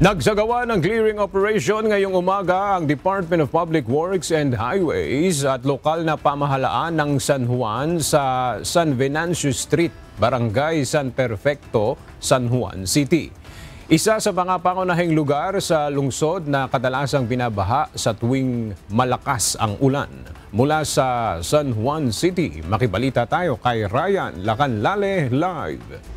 Nagsagawa ng clearing operation ngayong umaga ang Department of Public Works and Highways at lokal na pamahalaan ng San Juan sa San Venancio Street, Barangay San Perfecto, San Juan City. Isa sa mga pangunahing lugar sa lungsod na kadalasang binabaha sa tuwing malakas ang ulan. Mula sa San Juan City, makibalita tayo kay Ryan Lacanlale live.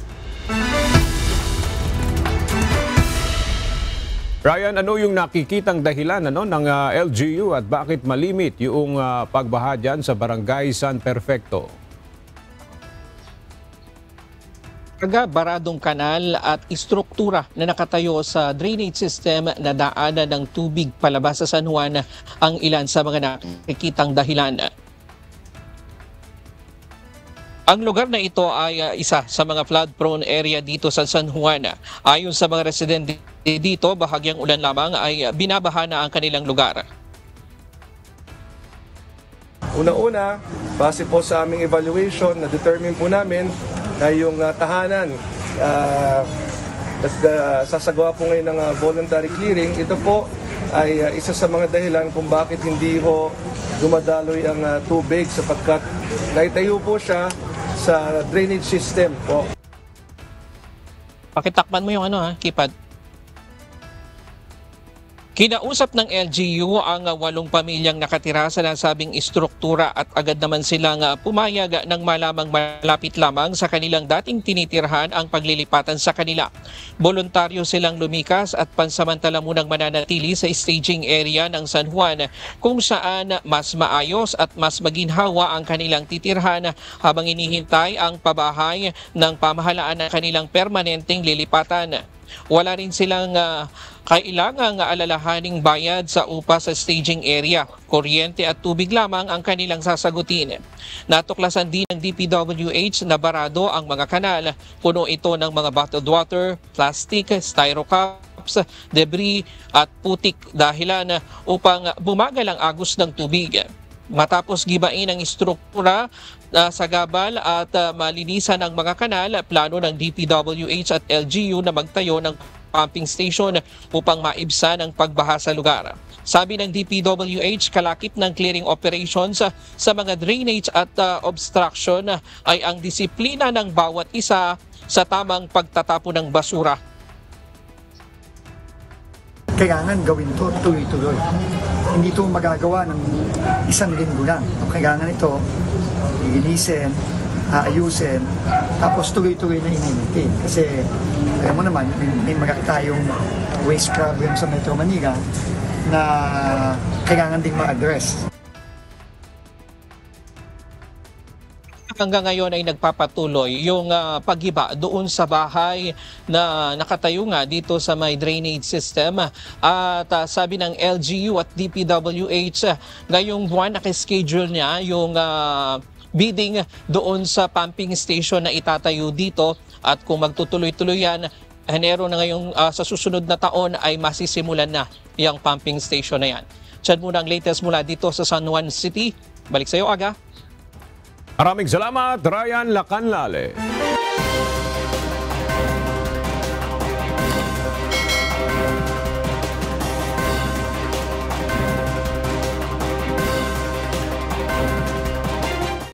Ryan, ano yung nakikitang dahilan ng LGU at bakit malimit yung pagbaha dyan sa Barangay San Perfecto? Baradong kanal at istruktura na nakatayo sa drainage system na daanan ng tubig palabas sa San Juan ang ilan sa mga nakikitang dahilan. Ang lugar na ito ay isa sa mga flood-prone area dito sa San Juan. Ayon sa mga residente dito, bahagyang ulan lamang ay binabaha na ang kanilang lugar. Una-una, base po sa aming evaluation, na-determine po namin na yung tahanan sasagawa po ngayon ng voluntary clearing. Ito po ay isa sa mga dahilan kung bakit hindi ho dumadaloy ang tubig sapagkat naitayo po siya sa drainage system po. Pakitakpan mo yung keypad. Kinausap ng LGU ang 8 pamilyang nakatira sa nasabing istruktura at agad naman silang pumayag ng malamang malapit lamang sa kanilang dating tinitirhan ang paglilipatan sa kanila. Voluntaryo silang lumikas at pansamantala munang mananatili sa staging area ng San Juan kung saan mas maayos at mas maginhawa ang kanilang titirhan habang inihintay ang pabahay ng pamahalaan ng kanilang permanenteng lilipatan. Wala rin silang kailangang alalahaning bayad sa upa sa staging area. Kuryente at tubig lamang ang kanilang sasagutin. Natuklasan din ng DPWH na barado ang mga kanal. Puno ito ng mga bottled water, plastic, styro cups, debris at putik dahilan upang bumagal ang agos ng tubig. Matapos gibain ang istruktura sa gabal at malinisan ang mga kanal, plano ng DPWH at LGU na magtayo ng pumping station upang maibsan ang pagbaha sa lugar. Sabi ng DPWH, kalakip ng clearing operations sa mga drainage at obstruction ay ang disiplina ng bawat isa sa tamang pagtatapo ng basura. Kailangan gawin ito tuloy-tuloy. Hindi ito magagawa ng isang linggo lang. Kailangan ito linisin, aayusin, tapos tuloy-tuloy na i-maintain. Kasi alam mo naman, may marami tayong waste problem sa Metro Manila na kailangan ding ma-address. Hanggang ngayon ay nagpapatuloy yung paghiba doon sa bahay na nakatayo nga dito sa may drainage system. At sabi ng LGU at DPWH, ngayong buwan nakaschedule niya yung bidding doon sa pumping station na itatayo dito. At kung magtutuloy-tuloy yan, Enero na ngayong sa susunod na taon ay masisimulan na yung pumping station na yan. Diyan muna ang latest mula dito sa San Juan City. Balik sa iyo, Aga. Maraming salamat, Ryan Lacanlale.